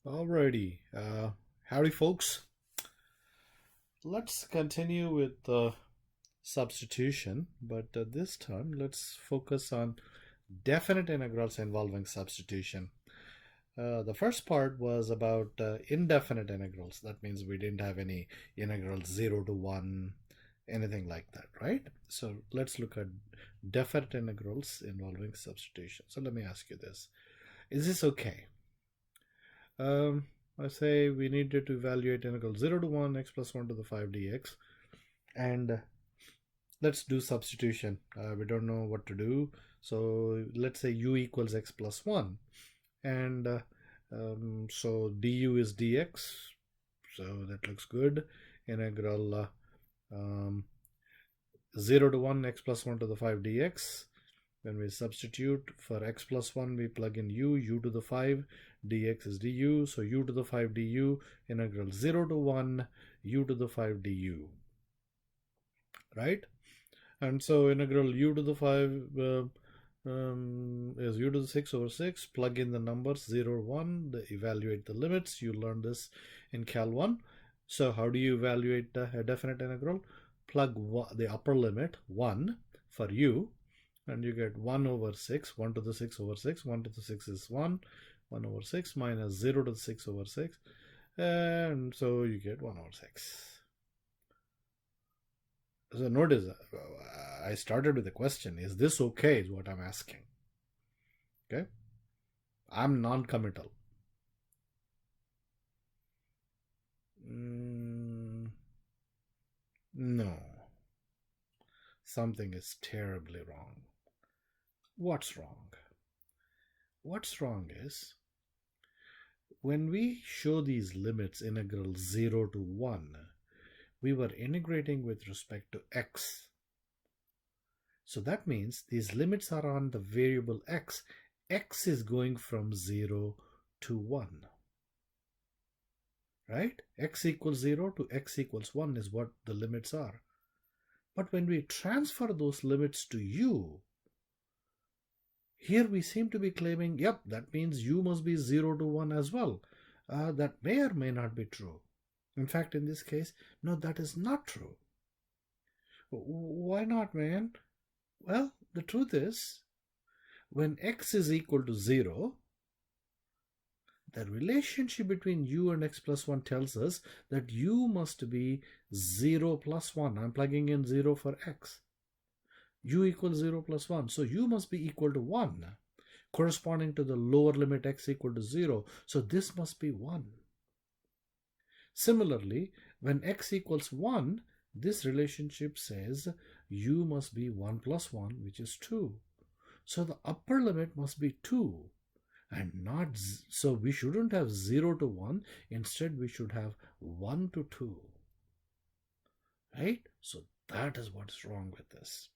Alrighty, howdy folks. Let's continue with the substitution, but this time let's focus on definite integrals involving substitution. The first part was about indefinite integrals. That means we didn't have any integrals 0 to 1, anything like that, right? So let's look at definite integrals involving substitution. So let me ask you this. Is this okay? I say we needed to evaluate integral 0 to 1 x plus 1 to the 5 dx, and let's do substitution. We don't know what to do, so let's say u equals x plus 1, and so du is dx, so that looks good. Integral 0 to 1 x plus 1 to the 5 dx. When we substitute for x plus 1, we plug in u to the 5, dx is du, so u to the 5 du, integral 0 to 1, u to the 5 du, right? And so integral u to the 5 is u to the 6 over 6, plug in the numbers 0, 1, evaluate the limits. You learned this in Cal 1. So how do you evaluate a definite integral? Plug the upper limit, 1, for u, and you get 1 over 6, 1 to the 6 over 6, 1 to the 6 is 1, 1 over 6 minus 0 to the 6 over 6, and so you get 1 over 6. So notice, I started with a question, is this okay, is what I'm asking. Okay, I'm non-committal. No, something is terribly wrong. What's wrong? What's wrong is, when we show these limits integral 0 to 1, we were integrating with respect to x. So that means these limits are on the variable x. X is going from 0 to 1. Right? X equals 0 to x equals 1 is what the limits are. But when we transfer those limits to u, here we seem to be claiming, yep, that means u must be 0 to 1 as well. That may or may not be true. In fact, in this case, no, that is not true. Why not, man? Well, the truth is, when x is equal to 0, the relationship between u and x plus 1 tells us that u must be 0 plus 1. I'm plugging in 0 for x. U equals 0 plus 1. So u must be equal to 1, corresponding to the lower limit x equal to 0. So this must be 1. Similarly, when x equals 1, this relationship says u must be 1 plus 1, which is 2. So the upper limit must be 2. And not, so we shouldn't have 0 to 1. Instead, we should have 1 to 2. Right? So that is what's wrong with this.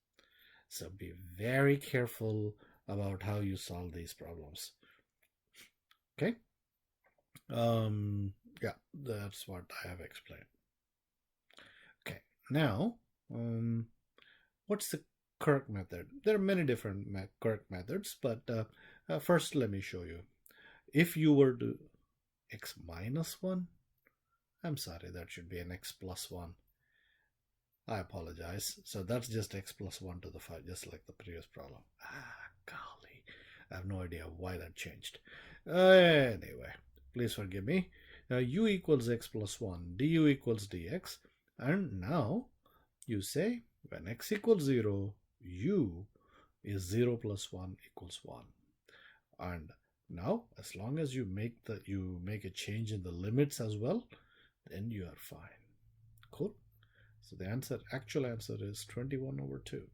So be very careful about how you solve these problems. Okay? Yeah, that's what I have explained. Okay, now, what's the Kirk method? There are many different Kirk methods, but first let me show you. If you were to x minus 1, I'm sorry, that should be an x plus 1. I apologize. So that's just x plus 1 to the 5, just like the previous problem. Golly, I have no idea why that changed. Anyway, please forgive me. U equals x plus 1, du equals dx, and now you say when x equals 0, u is 0 plus 1 equals 1. And now, as long as you make a change in the limits as well, then you are fine. Cool. So the actual answer is 21 over 2.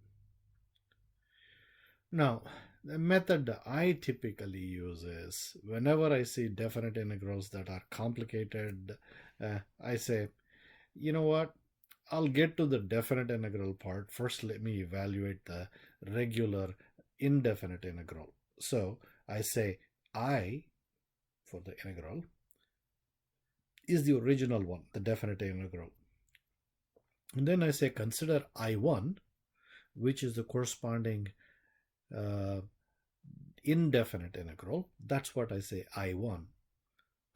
Now, the method I typically use is, whenever I see definite integrals that are complicated, I say, you know what, I'll get to the definite integral part. First, let me evaluate the regular indefinite integral. So I say I, for the integral, is the original one, the definite integral. And then I say consider I1, which is the corresponding indefinite integral. That's what I say I1.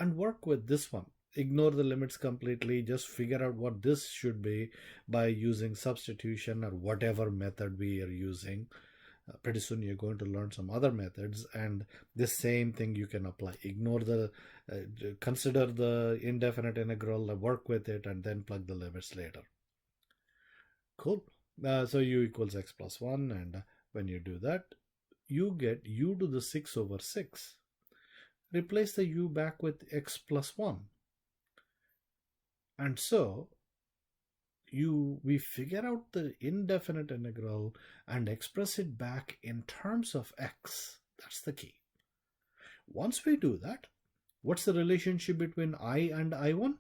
and work with this one. Ignore the limits completely. Just figure out what this should be by using substitution or whatever method we are using. Pretty soon you're going to learn some other methods, and the same thing you can apply. Ignore the consider the indefinite integral, work with it, and then plug the limits later. Cool. So u equals x plus 1, and when you do that, you get u to the 6 over 6. Replace the u back with x plus 1. And so we figure out the indefinite integral and express it back in terms of x. That's the key. Once we do that, what's the relationship between I and I1?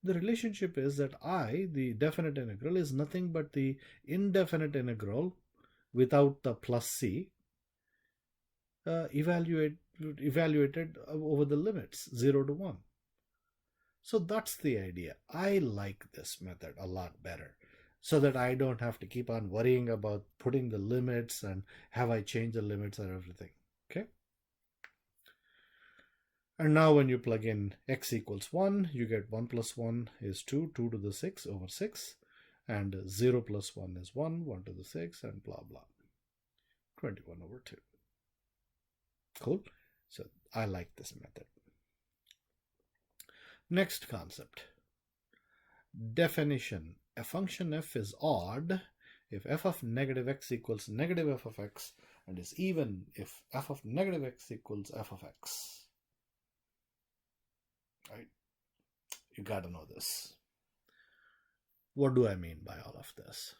The relationship is that I, the definite integral, is nothing but the indefinite integral without the plus c evaluated over the limits 0 to 1. So that's the idea. I like this method a lot better, so that I don't have to keep on worrying about putting the limits and have I changed the limits and everything. Okay. And now when you plug in x equals 1, you get 1 plus 1 is 2, 2 to the 6 over 6, and 0 plus 1 is 1, 1 to the 6, and blah, blah. 21 over 2. Cool. So I like this method. Next concept. Definition. A function f is odd if f of negative x equals negative f of x and is even if f of negative x equals f of x. Right? You gotta know this. What do I mean by all of this?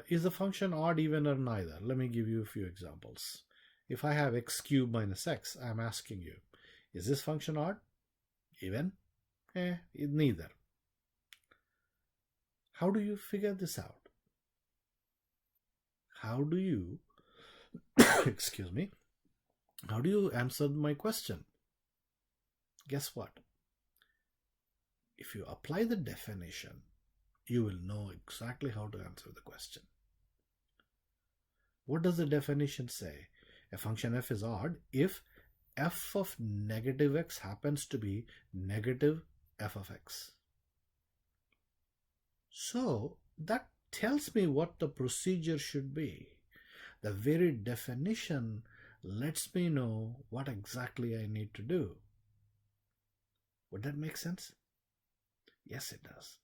Is the function odd, even, or neither? Let me give you a few examples. If I have x cubed minus x, I'm asking you, is this function odd? Even? Neither. How do you figure this out? How do you, excuse me, how do you answer my question? Guess what? If you apply the definition, you will know exactly how to answer the question. What does the definition say? A function f is odd if f of negative x happens to be negative f of x. So that tells me what the procedure should be. The very definition lets me know what exactly I need to do. Would that make sense? Yes, it does.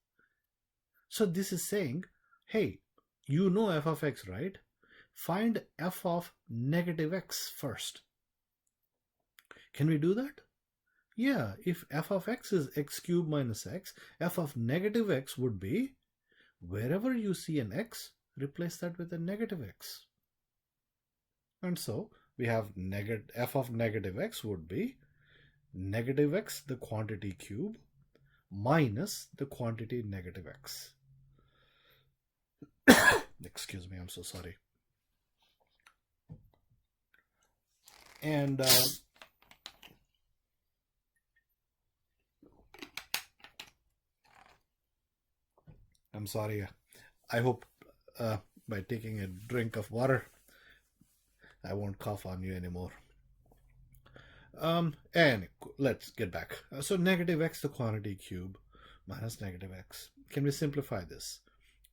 So this is saying, hey, you know f of x, right? Find f of negative x first. Can we do that? Yeah, if f of x is x cubed minus x, f of negative x would be, wherever you see an x, replace that with a negative x. And so we have f of negative x would be negative x, the quantity cube, minus the quantity negative x. Excuse me, I'm so sorry. And I'm sorry. I hope by taking a drink of water, I won't cough on you anymore. And let's get back. So negative x, the quantity cube, minus negative x. Can we simplify this?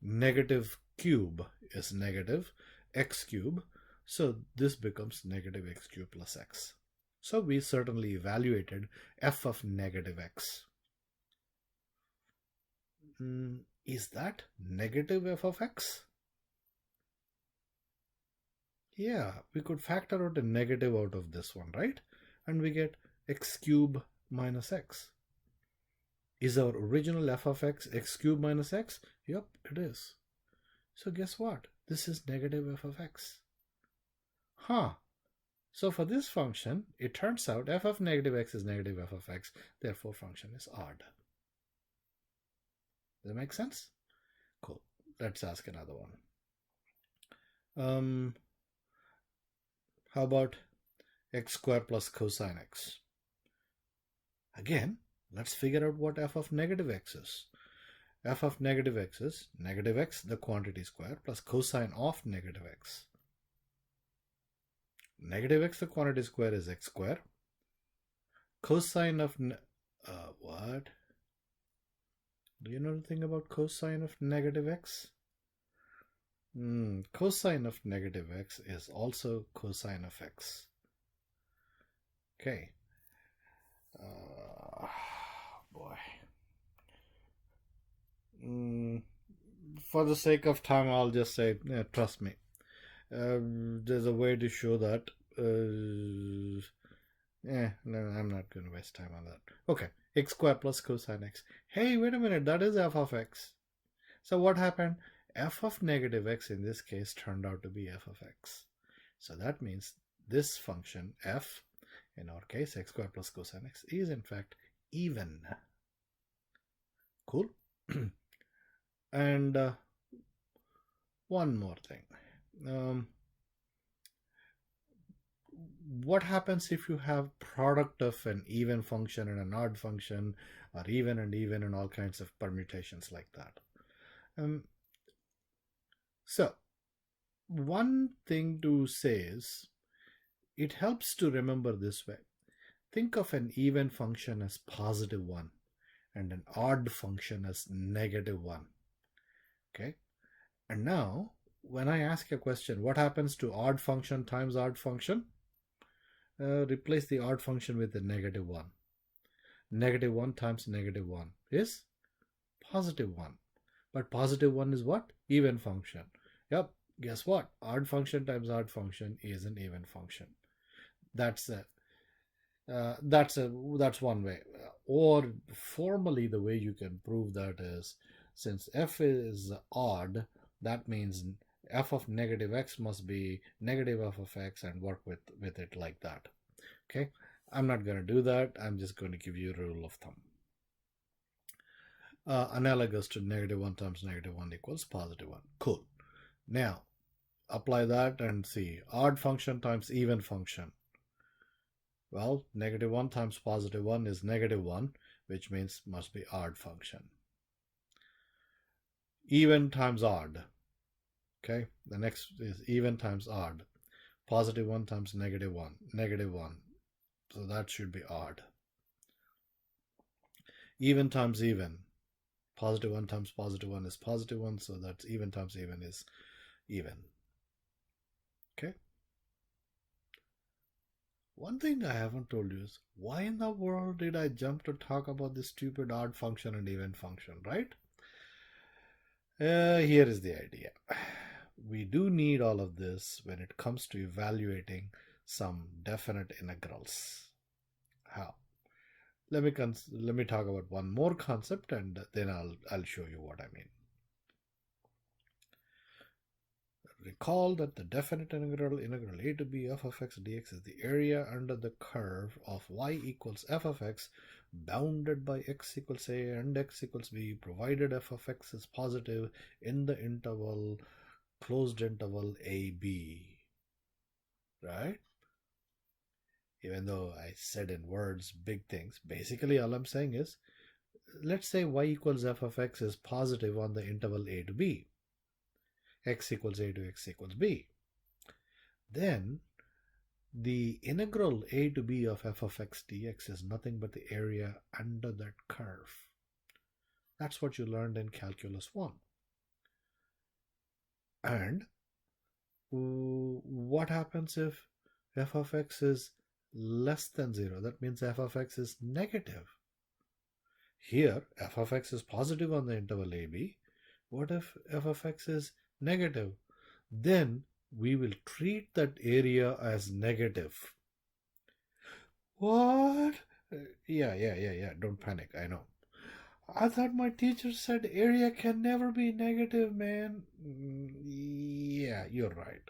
Negative cube is negative x cube. So this becomes negative x cubed plus x. So we certainly evaluated f of negative x. Is that negative f of x? Yeah, we could factor out a negative out of this one, right? And we get x cubed minus x. Is our original f of x x cubed minus x? Yep, it is. So guess what? This is negative f of x. So for this function, it turns out f of negative x is negative f of x, therefore function is odd. Does that make sense? Cool. Let's ask another one. How about x squared plus cosine x? Again, let's figure out what f of negative x is. F of negative x is negative x, the quantity square, plus cosine of negative x. Negative x, the quantity square, is x squared. cosine of what? Do you know anything about cosine of negative x? Cosine of negative x is also cosine of x. Okay. Boy. For the sake of time, I'll just say, trust me. There's a way to show that. No, I'm not going to waste time on that. Okay, x squared plus cosine x. Hey, wait a minute, that is f of x. So what happened? F of negative x in this case turned out to be f of x. So that means this function f, in our case x squared plus cosine x, is in fact even. Cool. And one more thing. What happens if you have product of an even function and an odd function, or even and all kinds of permutations like that? So one thing to say is, it helps to remember this way. Think of an even function as positive 1 and an odd function as negative 1. Okay. And now when I ask a question, what happens to odd function times odd function? Replace the odd function with the negative 1. Negative 1 times negative 1 is positive 1. But positive 1 is what? Even function. Yep. Guess what? Odd function times odd function is an even function. That's one way. Or formally, the way you can prove that is, since f is odd, that means f of negative x must be negative f of x, and work with it like that. Okay, I'm not going to do that. I'm just going to give you a rule of thumb. Analogous to negative 1 times negative 1 equals positive 1. Cool. Now apply that and see. Odd function times even function. Well, negative 1 times positive 1 is negative 1, which means must be odd function. Even times odd. Okay, the next is even times odd. Positive 1 times negative 1, negative 1. So that should be odd. Even times even. Positive 1 times positive 1 is positive 1, so that's even times even is even. Okay. One thing I haven't told you is, why in the world did I jump to talk about this stupid odd function and even function, right? Here is the idea. We do need all of this when it comes to evaluating some definite integrals. How? Let me talk about one more concept, and then I'll show you what I mean. Recall that the definite integral a to b f of x dx is the area under the curve of y equals f of x bounded by x equals a and x equals b, provided f of x is positive in the interval closed interval ab. Right? Even though I said in words big things, basically all I'm saying is, let's say y equals f of x is positive on the interval a to b. X equals a to x equals b. Then the integral a to b of f of x dx is nothing but the area under that curve. That's what you learned in Calculus 1. And what happens if f of x is less than 0? That means f of x is negative. Here, f of x is positive on the interval ab. What if f of x is negative? Then we will treat that area as negative. What? Yeah. Don't panic. I know. I thought my teacher said area can never be negative, man. Yeah, you're right.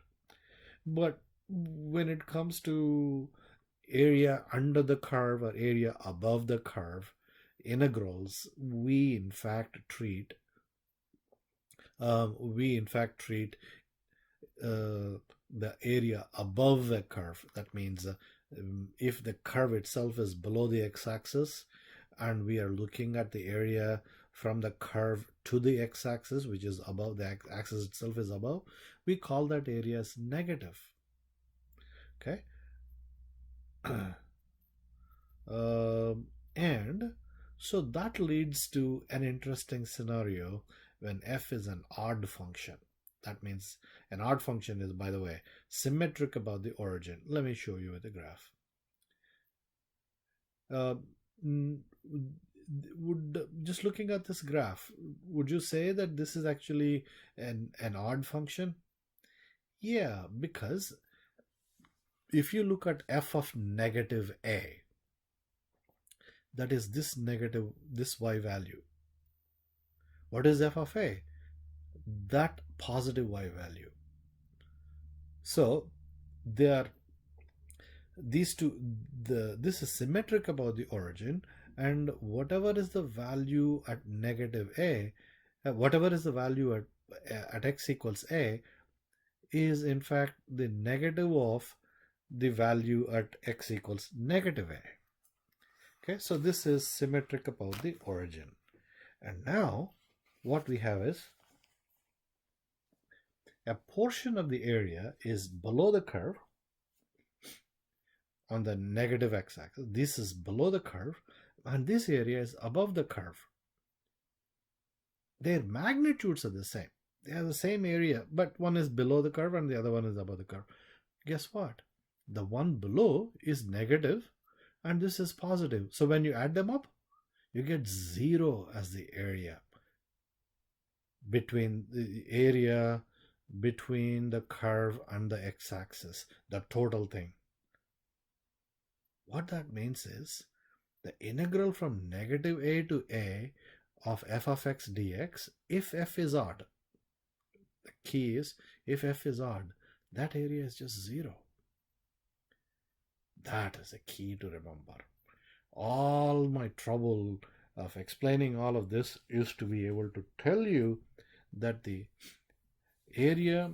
But when it comes to area under the curve or area above the curve integrals, we in fact treat the area above the curve. That means if the curve itself is below the x-axis and we are looking at the area from the curve to the x-axis, which is above, the axis itself is above, we call that area as negative. Okay. So that leads to an interesting scenario when f is an odd function. That means an odd function is, by the way, symmetric about the origin. Let me show you with a graph. Would just looking at this graph, would you say that this is actually an odd function? Yeah, because if you look at f of negative a, that is this y value. What is f of a? That positive y value. So they are these two. This is symmetric about the origin, and whatever is the value at negative a, whatever is the value at x equals a, is in fact the negative of the value at x equals negative a. Okay, so this is symmetric about the origin. And now what we have is a portion of the area is below the curve on the negative x-axis. This is below the curve, and this area is above the curve. Their magnitudes are the same. They have the same area, but one is below the curve and the other one is above the curve. Guess what? The one below is negative and this is positive. So when you add them up, you get 0 as the area between the curve and the x-axis, the total thing. What that means is the integral from negative a to a of f of x dx, if f is odd, the key is if f is odd, that area is just 0. That is a key to remember. All my trouble of explaining all of this is to be able to tell you that the area,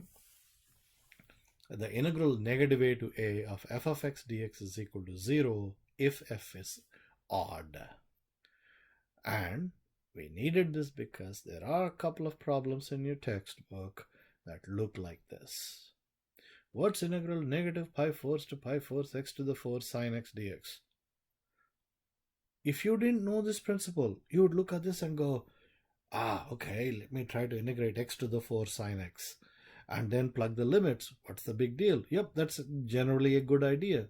the integral negative a to a of f of x dx is equal to 0 if f is odd. And we needed this because there are a couple of problems in your textbook that look like this. What's integral negative pi fourths to pi fourths x to the 4 sine x dx? If you didn't know this principle, you would look at this and go, okay, let me try to integrate x to the 4 sine x and then plug the limits. What's the big deal? Yep, that's generally a good idea.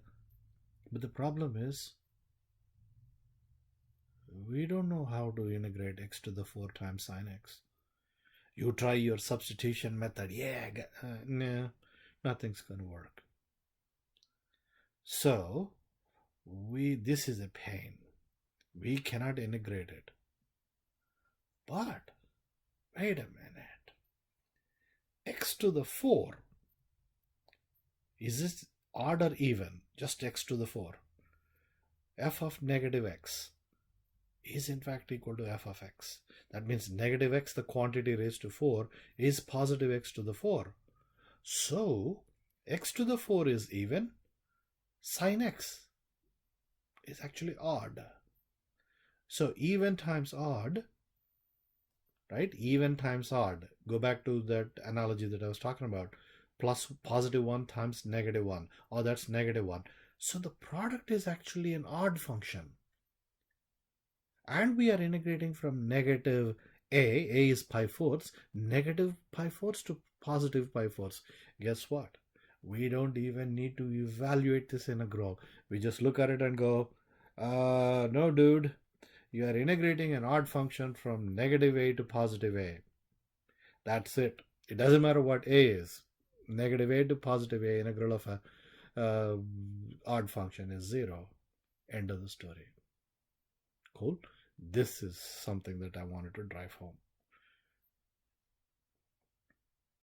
But the problem is, we don't know how to integrate x to the 4 times sine x. You try your substitution method. No, nothing's going to work. So, this is a pain. We cannot integrate it. But, wait a minute. X to the 4, is this odd or even? Just x to the 4. F of negative x is in fact equal to f of x. That means negative x, the quantity raised to 4, is positive x to the 4. So, x to the 4 is even, sine x is actually odd. So, even times odd, right? Even times odd. Go back to that analogy that I was talking about. Plus positive 1 times negative 1. Oh, that's negative 1. So, the product is actually an odd function. And we are integrating from negative a is pi fourths, negative pi fourths to positive pi fourths. Guess what? We don't even need to evaluate this integral. We just look at it and go, no dude, you are integrating an odd function from negative a to positive a. That's it. It doesn't matter what a is. Negative a to positive a, integral of a odd function is 0. End of the story. Cool. This is something that I wanted to drive home.